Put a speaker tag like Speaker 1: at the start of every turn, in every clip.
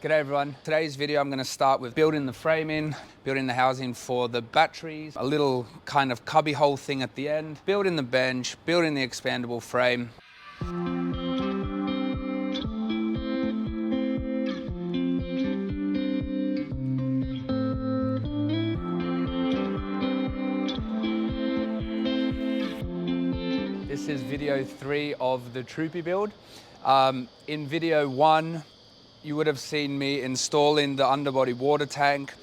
Speaker 1: G'day everyone. Today's video I'm going to start with building the framing, building the housing for the batteries, a little kind of cubby hole thing at the end, building the bench, building the expandable frame. This is video 3 of the Troopy build. In video 1, you would have seen me installing the underbody water tank,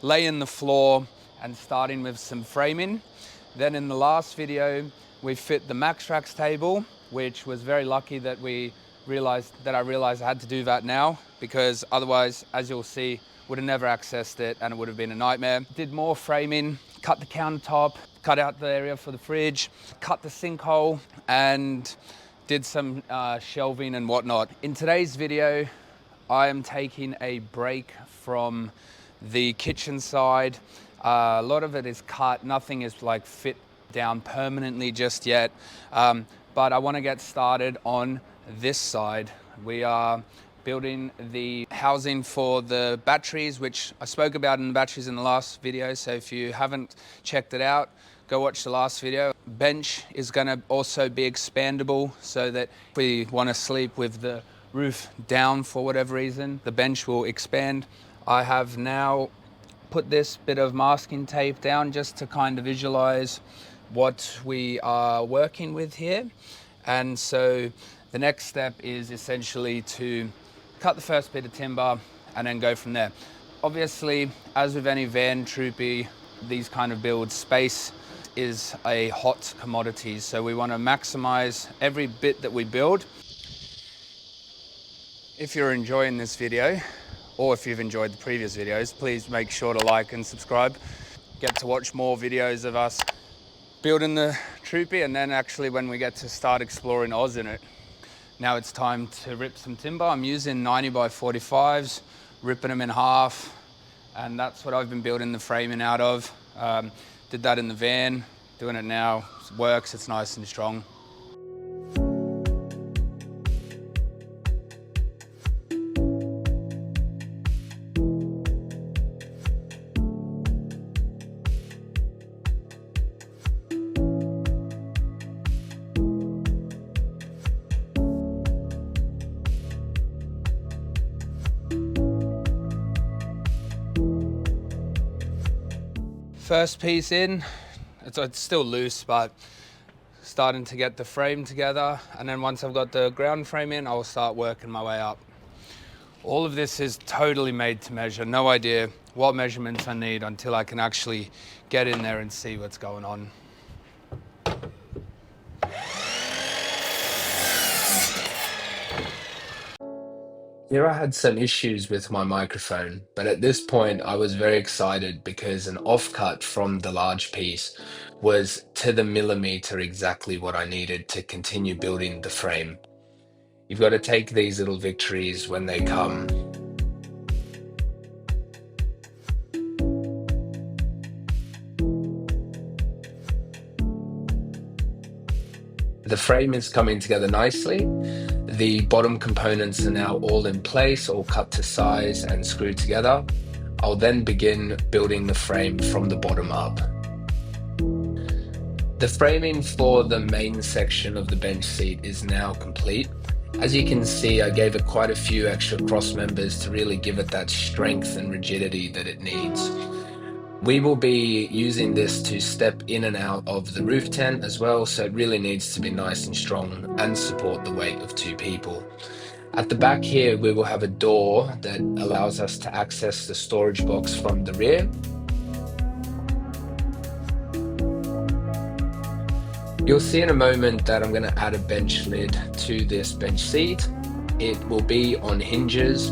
Speaker 1: laying the floor and starting with some framing. Then in the last video, we fit the Maxtrax table, which was very lucky that I realized I had to do that now, because otherwise, as you'll see, would have never accessed it and it would have been a nightmare. Did more framing, cut the countertop, cut out the area for the fridge, cut the sinkhole, and did some shelving and whatnot. In today's video, I am taking a break from the kitchen side. A lot of it is cut, nothing is like fit down permanently just yet, but I want to get started on this side. We are building the housing for the batteries, which I spoke about in the batteries in the last video, so if you haven't checked it out, go watch the last video. Bench is going to also be expandable, so that if we want to sleep with the roof down for whatever reason, the bench will expand. I have now put this bit of masking tape down just to kind of visualize what we are working with here. And so the next step is essentially to cut the first bit of timber and then go from there. Obviously, as with any van, Troopy, these kind of builds, space is a hot commodity, so we want to maximize every bit that we build. If you're enjoying this video, or if you've enjoyed the previous videos, please make sure to like and subscribe. Get to watch more videos of us building the Troopy, and then actually when we get to start exploring Oz in it. Now it's time to rip some timber. I'm using 90 by 45s, ripping them in half, and that's what I've been building the framing out of. Did that in the van, doing it now. It works, it's nice and strong. First piece in, it's still loose, but starting to get the frame together. And then once I've got the ground frame in, I'll start working my way up. All of this is totally made to measure. No idea what measurements I need until I can actually get in there and see what's going on. Here I had some issues with my microphone, but at this point I was very excited because an offcut from the large piece was to the millimeter exactly what I needed to continue building the frame. You've got to take these little victories when they come. The frame is coming together nicely. The bottom components are now all in place, all cut to size and screwed together. I'll then begin building the frame from the bottom up. The framing for the main section of the bench seat is now complete. As you can see, I gave it quite a few extra cross members to really give it that strength and rigidity that it needs. We will be using this to step in and out of the roof tent as well, so it really needs to be nice and strong and support the weight of 2 people. At the back here, we will have a door that allows us to access the storage box from the rear. You'll see in a moment that I'm going to add a bench lid to this bench seat. It will be on hinges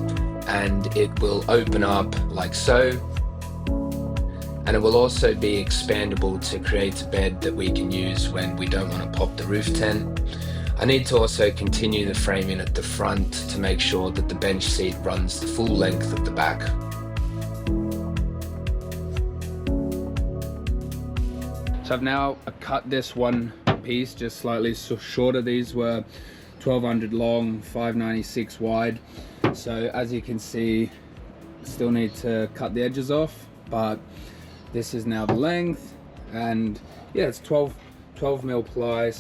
Speaker 1: and it will open up like so. And it will also be expandable to create a bed that we can use when we don't want to pop the roof tent. I need to also continue the framing at the front to make sure that the bench seat runs the full length of the back. So I've now cut this one piece just slightly shorter. These were 1200 long, 596 wide. So as you can see, still need to cut the edges off, but this is now the length, and yeah, it's 12 mil ply.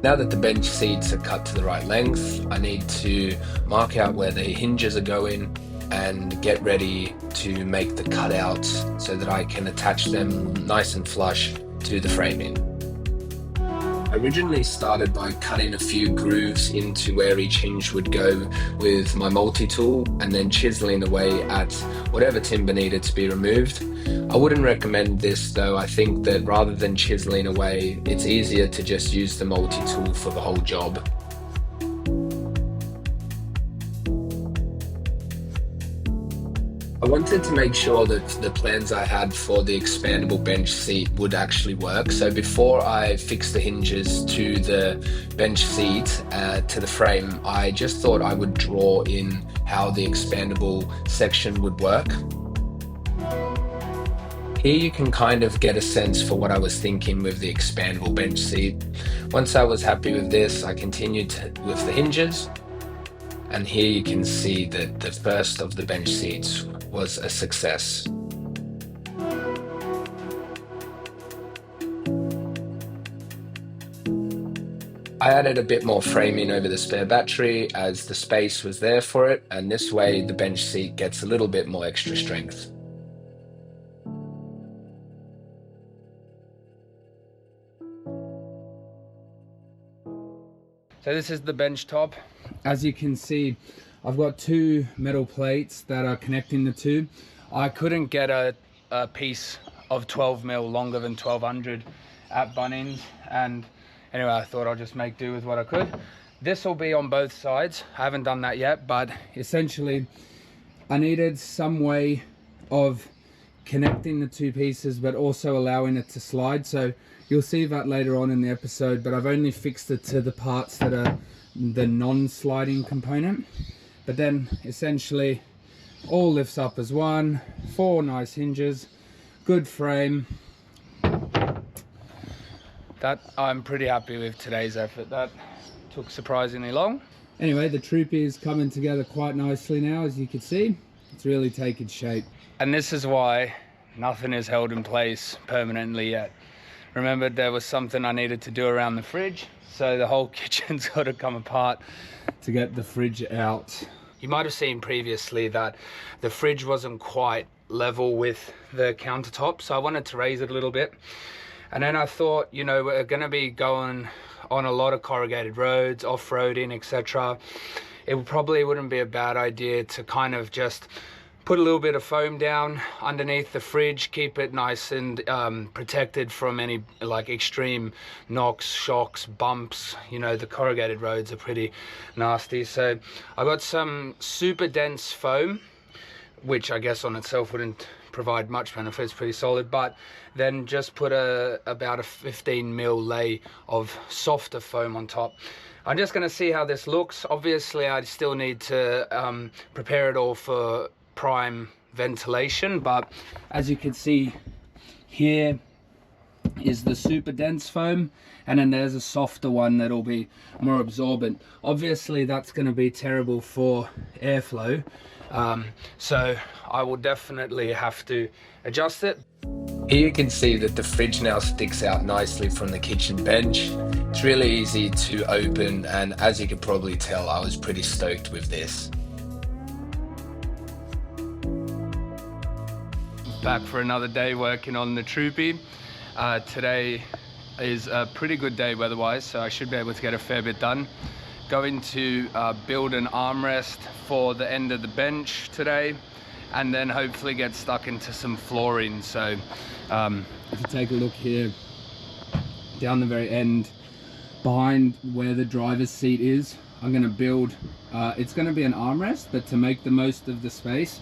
Speaker 1: Now that the bench seats are cut to the right length, I need to mark out where the hinges are going and get ready to make the cutouts so that I can attach them nice and flush to the framing. I originally started by cutting a few grooves into where each hinge would go with my multi-tool, and then chiseling away at whatever timber needed to be removed. I wouldn't recommend this though. I think that rather than chiseling away, it's easier to just use the multi-tool for the whole job. I wanted to make sure that the plans I had for the expandable bench seat would actually work. So before I fixed the hinges to the bench seat, to the frame, I just thought I would draw in how the expandable section would work. Here you can kind of get a sense for what I was thinking with the expandable bench seat. Once I was happy with this, I continued with the hinges. And here you can see that the first of the bench seats was a success. I added a bit more framing over the spare battery as the space was there for it, and this way the bench seat gets a little bit more extra strength. So this is the bench top. As you can see, I've got two metal plates that are connecting the two. I couldn't get a piece of 12 mil longer than 1200 at Bunnings, and anyway, I thought I'll just make do with what I could. This will be on both sides. I haven't done that yet, but essentially I needed some way of connecting the two pieces but also allowing it to slide. So you'll see that later on in the episode, but I've only fixed it to the parts that are the non-sliding component. But then essentially all lifts up as one, 4 nice hinges, good frame. That I'm pretty happy with today's effort. That took surprisingly long. Anyway, the Troopy is coming together quite nicely now, as you can see. It's really taken shape. And this is why nothing is held in place permanently yet. Remember, there was something I needed to do around the fridge, so the whole kitchen's got to come apart to get the fridge out. You might have seen previously that the fridge wasn't quite level with the countertop, so I wanted to raise it a little bit. And then I thought, you know, we're going to be going on a lot of corrugated roads, off-roading, etc. It probably wouldn't be a bad idea to kind of just put a little bit of foam down underneath the fridge, keep it nice and protected from any like extreme knocks, shocks, bumps. You know, the corrugated roads are pretty nasty. So I got some super dense foam, which I guess on itself wouldn't provide much benefit. It's pretty solid, but then just put about a 15 mil lay of softer foam on top. I'm just going to see how this looks. Obviously I still need to prepare it all for prime ventilation, but as you can see, here is the super dense foam, and then there's a softer one that'll be more absorbent. Obviously that's going to be terrible for airflow, so I will definitely have to adjust it. Here you can see that the fridge now sticks out nicely from the kitchen bench. It's really easy to open, and as you can probably tell, I was pretty stoked with this. Back for another day working on the Troopy. Today is a pretty good day weather-wise, so I should be able to get a fair bit done. Going to build an armrest for the end of the bench today, and then hopefully get stuck into some flooring. So if you take a look here, down the very end, behind where the driver's seat is, I'm going to build, it's going to be an armrest, but to make the most of the space,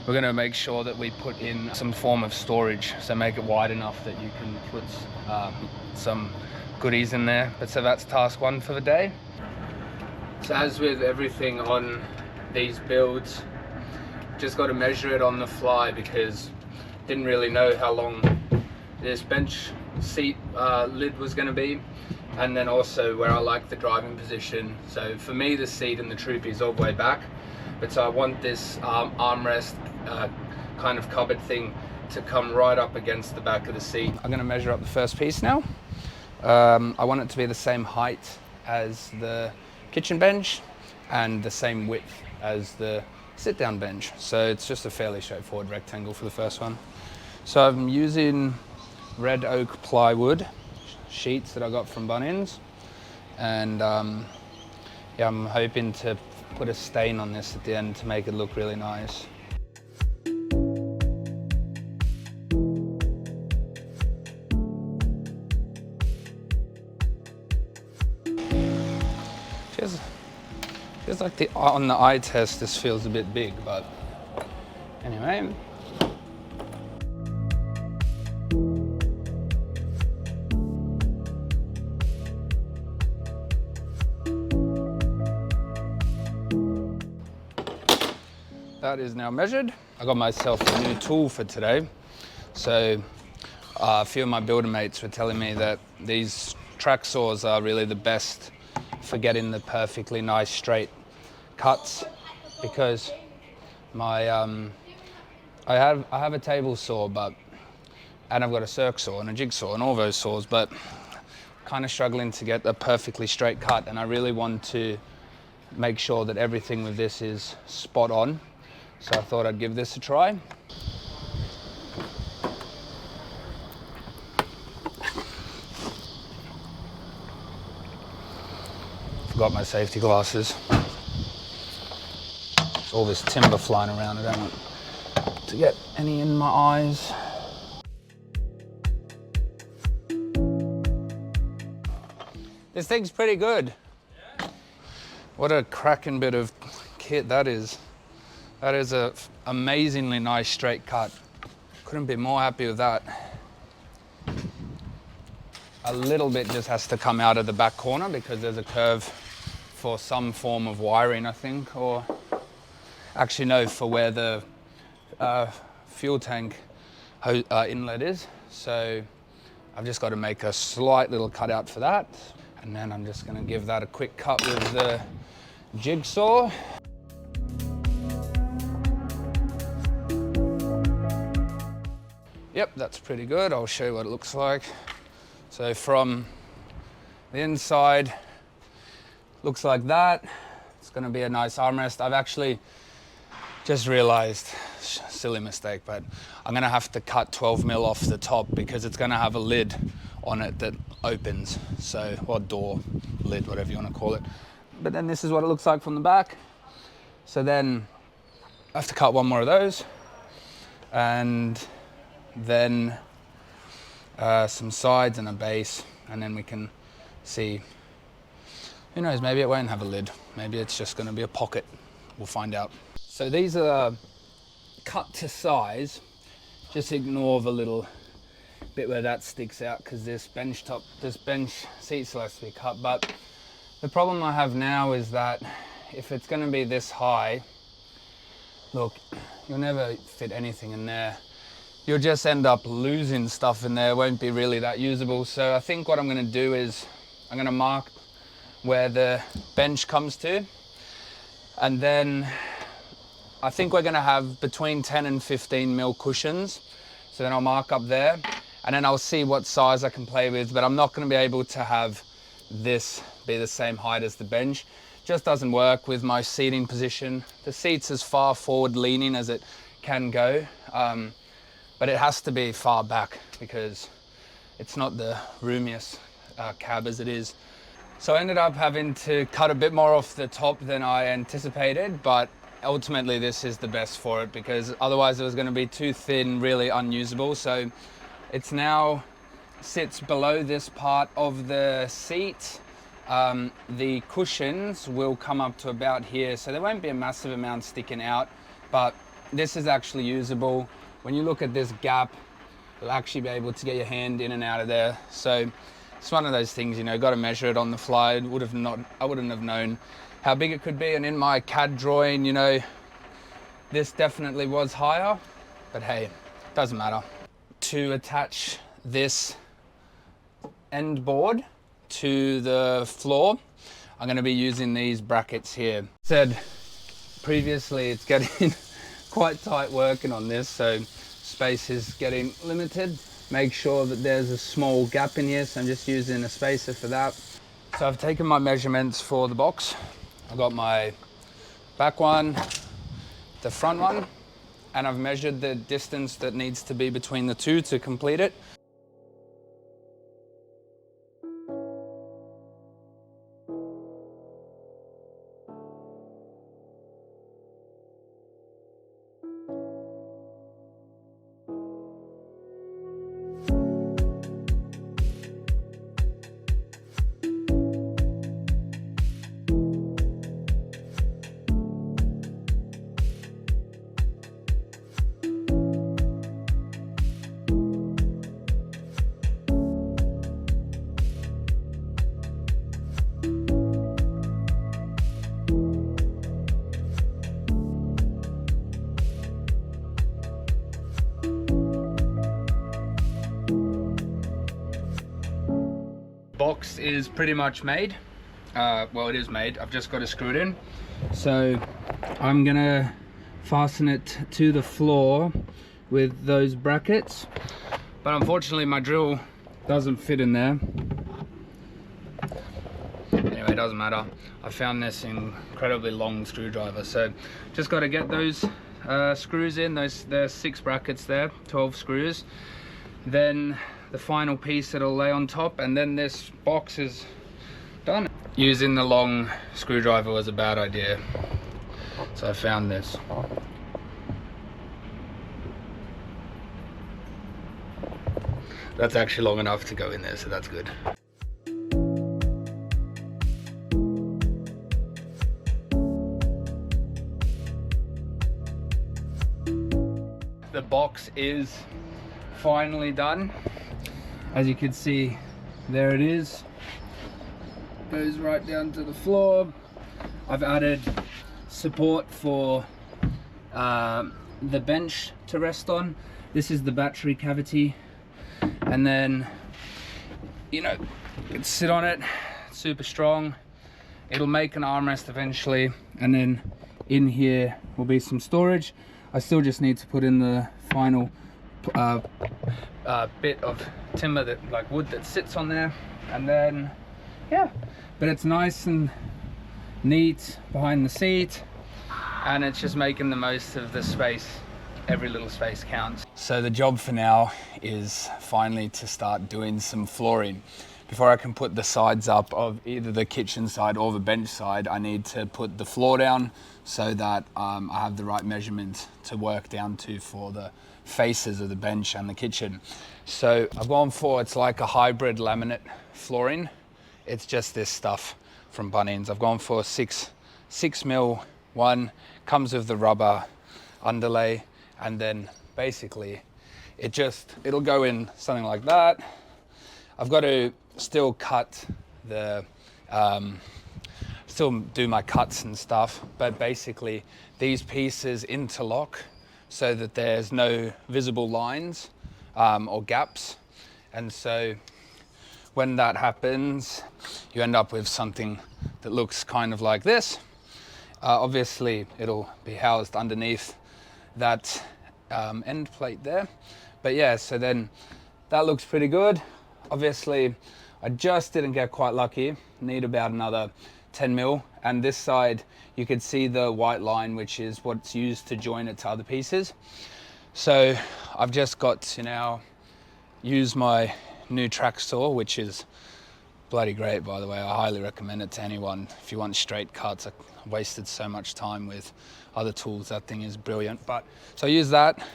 Speaker 1: we're going to make sure that we put in some form of storage, so make it wide enough that you can put some goodies in there. But so that's task one for the day. So as with everything on these builds, just got to measure it on the fly, because didn't really know how long this bench seat lid was going to be, and then also where I like the driving position. So for me, the seat in the Troopy is all the way back, but so I want this armrest kind of cupboard thing to come right up against the back of the seat. I'm going to measure up the first piece now. I want it to be the same height as the kitchen bench and the same width as the sit-down bench. So it's just a fairly straightforward rectangle for the first one. So I'm using red oak plywood sheets that I got from Bunnings, and yeah, I'm hoping to put a stain on this at the end to make it look really nice. Feels like on the eye test this feels a bit big, but anyway. That is now measured. I got myself a new tool for today. So a few of my builder mates were telling me that these track saws are really the best for getting the perfectly nice straight cuts, because my I have a table saw, and I've got a circ saw and a jigsaw and all those saws, but kind of struggling to get a perfectly straight cut, and I really want to make sure that everything with this is spot on. So I thought I'd give this a try. Forgot my safety glasses. There's all this timber flying around. I don't want to get any in my eyes. This thing's pretty good. What a cracking bit of kit that is. That is a amazingly nice straight cut. Couldn't be more happy with that. A little bit just has to come out of the back corner because there's a curve for some form of wiring, I think, or actually no, for where the fuel tank inlet is. So I've just got to make a slight little cutout for that. And then I'm just going to give that a quick cut with the jigsaw. Yep, that's pretty good. I'll show you what it looks like. So from the inside, looks like that. It's going to be a nice armrest. I've actually just realized, silly mistake, but I'm going to have to cut 12 mil off the top because it's going to have a lid on it that opens. So, or door, lid, whatever you want to call it. But then this is what it looks like from the back. So then I have to cut one more of those, and then some sides and a base, and then we can see. Who knows, maybe it won't have a lid. Maybe it's just going to be a pocket. We'll find out. So these are cut to size. Just ignore the little bit where that sticks out because this bench seat still has to be cut. But the problem I have now is that if it's going to be this high, look, you'll never fit anything in there. You'll just end up losing stuff in there. It won't be really that usable. So I think what I'm going to do is I'm going to mark where the bench comes to, and then I think we're going to have between 10 and 15 mil cushions. So then I'll mark up there, and then I'll see what size I can play with, but I'm not going to be able to have this be the same height as the bench. Just doesn't work with my seating position. The seat's as far forward leaning as it can go, but it has to be far back because it's not the roomiest cab as it is. So I ended up having to cut a bit more off the top than I anticipated, but ultimately this is the best for it because otherwise it was going to be too thin, really unusable. So it's now sits below this part of the seat. The cushions will come up to about here, so there won't be a massive amount sticking out, but this is actually usable. When you look at this gap, you'll actually be able to get your hand in and out of there. So it's one of those things, you know, got to measure it on the fly. I wouldn't have known how big it could be. And in my CAD drawing, you know, this definitely was higher, but hey, doesn't matter. To attach this end board to the floor, I'm going to be using these brackets here. Said previously, it's getting quite tight working on this, so space is getting limited. Make sure that there's a small gap in here, so I'm just using a spacer for that. So I've taken my measurements for the box. I've got my back one, the front one, and I've measured the distance that needs to be between the two to complete it. Box is pretty much made. Well, it is made. I've just got to screw it in. So I'm gonna fasten it to the floor with those brackets, but unfortunately my drill doesn't fit in there. Anyway, it doesn't matter. I found this incredibly long screwdriver, so just got to get those screws in. There's 6 brackets there, 12 screws. Then the final piece that'll lay on top, and then this box is done. Using the long screwdriver was a bad idea, so I found this. That's actually long enough to go in there, so that's good. The box is finally done. As you can see, there it is. Goes right down to the floor. I've added support for the bench to rest on. This is the battery cavity, and then, you know, you can sit on it. It's super strong. It'll make an armrest eventually, and then in here will be some storage. I still just need to put in the final bit of timber, that like wood that sits on there, and then yeah, but it's nice and neat behind the seat, and it's just making the most of the space. Every little space counts. So the job for now is finally to start doing some flooring. Before I can put the sides up of either the kitchen side or the bench side, I need to put the floor down so that I have the right measurement to work down to for the faces of the bench and the kitchen. So I've gone for, it's like a hybrid laminate flooring. It's just this stuff from Bunnings. I've gone for 6mm one, comes with the rubber underlay, and then basically it'll go in something like that. I've got to still cut the still do my cuts and stuff, but basically these pieces interlock so that there's no visible lines or gaps, and so when that happens you end up with something that looks kind of like this. Obviously it'll be housed underneath that end plate there, but yeah, so then that looks pretty good. Obviously I just didn't get quite lucky, need about another 10mm, and this side you could see the white line, which is what's used to join it to other pieces. So I've just got to now use my new track saw, which is bloody great, by the way. I highly recommend it to anyone if you want straight cuts. I wasted so much time with other tools. That thing is brilliant. But so I use that,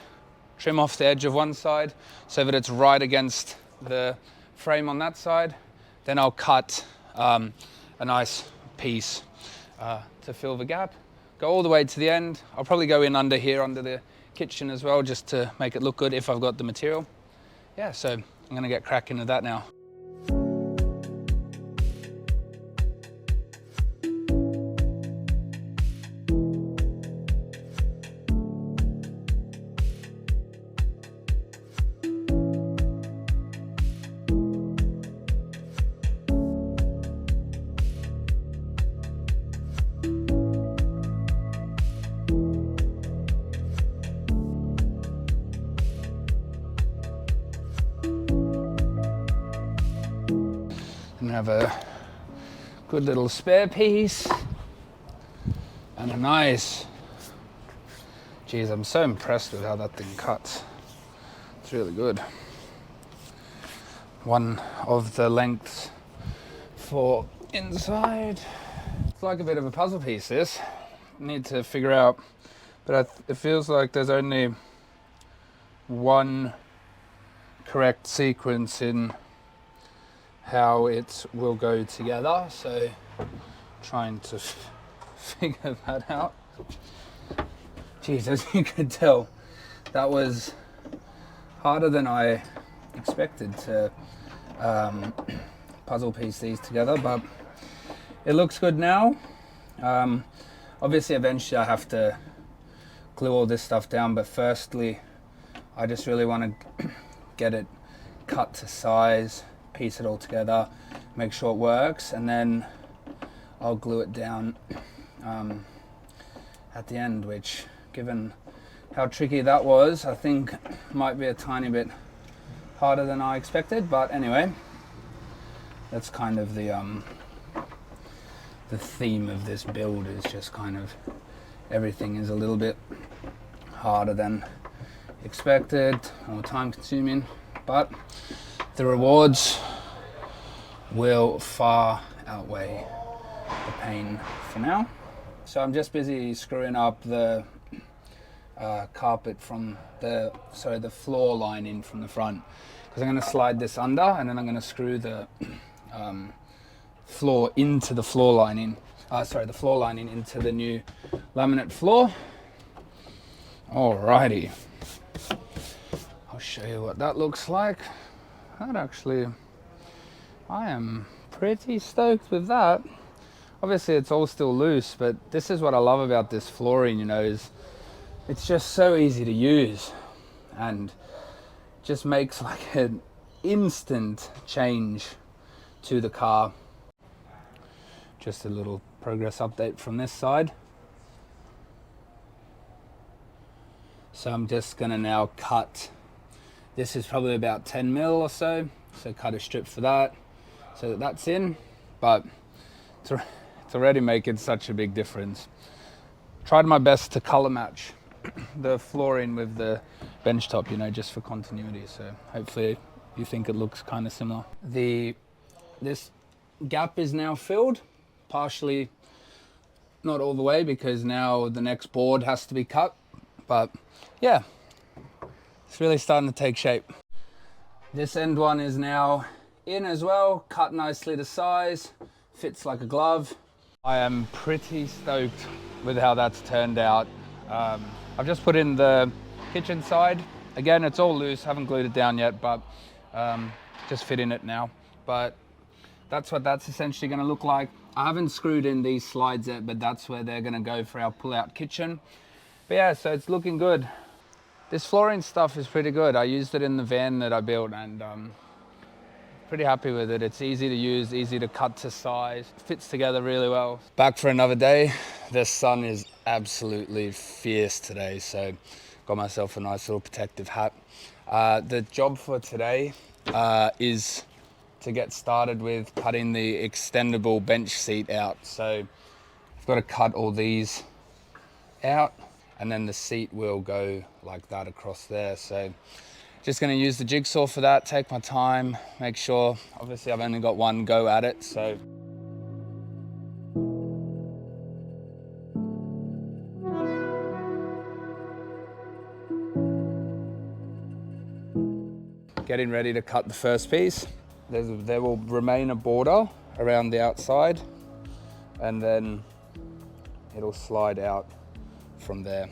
Speaker 1: trim off the edge of one side so that it's right against the frame on that side. Then I'll cut a nice piece to fill the gap, go all the way to the end. I'll probably go in under here, under the kitchen as well, just to make it look good if I've got the material. Yeah, so I'm gonna get cracking with that now. have a good little spare piece and a nice, geez, I'm so impressed with how that thing cuts. It's really good. One of the lengths for inside. It's like a bit of a puzzle piece, this. Need to figure out, but it feels like there's only one correct sequence in how it will go together, so trying to figure that out. Geez, as you could tell, that was harder than I expected to puzzle piece these together, but it looks good now. Obviously eventually I have to glue all this stuff down, but firstly I just really want to get it cut to size, piece it all together, make sure it works, and then I'll glue it down at the end, which, given how tricky that was, I think might be a tiny bit harder than I expected. But anyway, that's kind of the theme of this build, is just kind of everything is a little bit harder than expected, or time consuming, but the rewards will far outweigh the pain for now. So I'm just busy screwing up the carpet from the floor lining from the front, because I'm going to slide this under and then I'm going to screw the floor into the floor lining. The floor lining into the new laminate floor. Alrighty, I'll show you what that looks like. That actually, I am pretty stoked with that. Obviously it's all still loose, but this is what I love about this flooring, you know, is it's just so easy to use and just makes like an instant change to the car. Just a little progress update from this side. So I'm just gonna now cut, this is probably about 10 mil or so, so cut a strip for that so that that's in, but it's already making such a big difference. Tried my best to color match the flooring with the bench top, you know, just for continuity, so hopefully you think it looks kind of similar. This gap is now filled, partially, not all the way, because now the next board has to be cut, but yeah, it's really starting to take shape. This end one is now in as well, cut nicely to size, fits like a glove. I am pretty stoked with how that's turned out. I've just put in the kitchen side. Again, it's all loose, haven't glued it down yet, but just fit in it now. But that's what that's essentially gonna look like. I haven't screwed in these slides yet, but that's where they're gonna go for our pull-out kitchen. But yeah, so it's looking good. This flooring stuff is pretty good. I used it in the van that I built, and pretty happy with it. It's easy to use, easy to cut to size, fits together really well. Back for another day. The sun is absolutely fierce today, so got myself a nice little protective hat. The job for today is to get started with cutting the extendable bench seat out. So I've got to cut all these out, and then the seat will go like that across there. So just going to use the jigsaw for that, take my time, make sure, obviously I've only got one go at it, so. Getting ready to cut the first piece. There will remain a border around the outside, and then it'll slide out from there.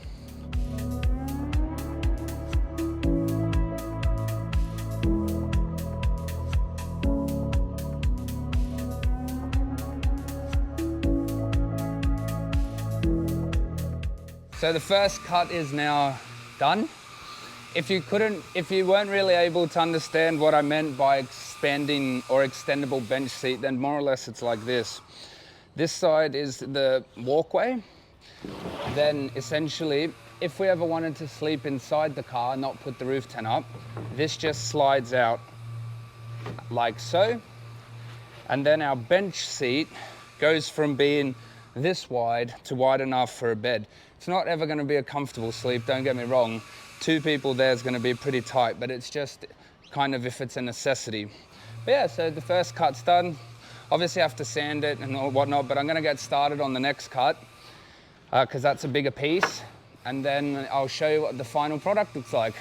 Speaker 1: So the first cut is now done. If you weren't really able to understand what I meant by expanding or extendable bench seat, then more or less it's like this. This side is the walkway. Then essentially, if we ever wanted to sleep inside the car, not put the roof tent up, this just slides out like so. And then our bench seat goes from being this wide to wide enough for a bed. It's not ever going to be a comfortable sleep, don't get me wrong. 2 people there is going to be pretty tight, but it's just kind of if it's a necessity. But yeah, so the first cut's done. Obviously I have to sand it and whatnot, but I'm going to get started on the next cut because that's a bigger piece. And then I'll show you what the final product looks like.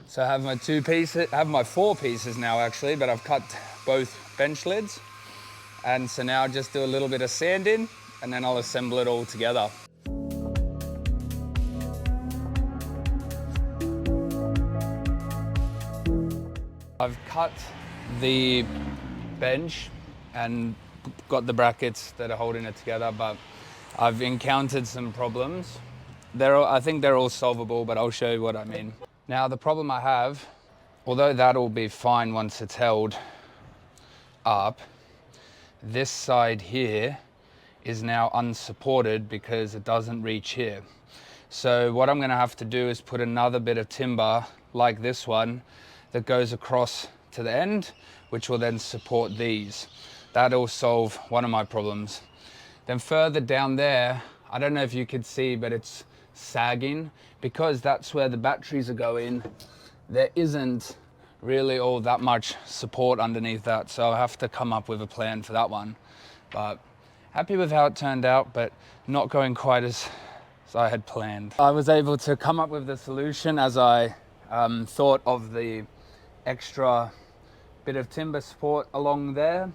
Speaker 1: So I have my 2 pieces, I have my 4 pieces now actually, but I've cut both bench lids. And so now I'll just do a little bit of sanding and then I'll assemble it all together. I've cut the bench and got the brackets that are holding it together, but I've encountered some problems. I think they're all solvable, but I'll show you what I mean. Now the problem I have, although that'll be fine once it's held up, this side here is now unsupported because it doesn't reach here. So what I'm going to have to do is put another bit of timber like this one that goes across to the end, which will then support these. That'll solve one of my problems. Then further down there, I don't know if you could see, but it's sagging because that's where the batteries are going. There isn't really all that much support underneath that, so I'll have to come up with a plan for that one. But happy with how it turned out, but not going quite as I had planned. I was able to come up with the solution as I thought of the extra bit of timber support along there,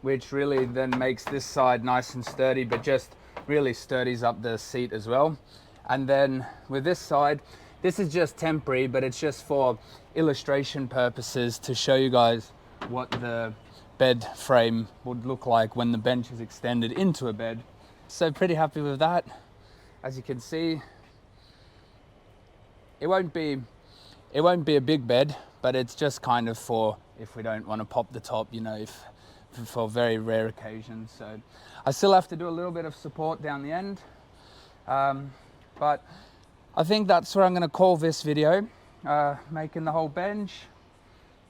Speaker 1: which really then makes this side nice and sturdy, but just really sturdies up the seat as well. And then with this side, this is just temporary, but it's just for illustration purposes to show you guys what the bed frame would look like when the bench is extended into a bed. So pretty happy with that. As you can see, it won't be a big bed, but it's just kind of for if we don't want to pop the top, you know, for very rare occasions. So I still have to do a little bit of support down the end, but I think that's where I'm going to call this video, making the whole bench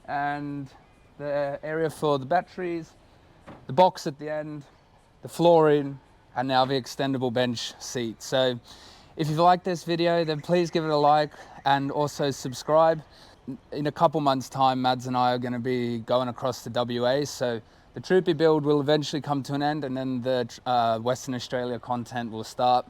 Speaker 1: and the area for the batteries, the box at the end, the flooring, and now the extendable bench seat. So if you've liked this video, then please give it a like and also subscribe. In a couple months time, Mads and I are going to be going across to WA, so the Troopy build will eventually come to an end and then the Western Australia content will start.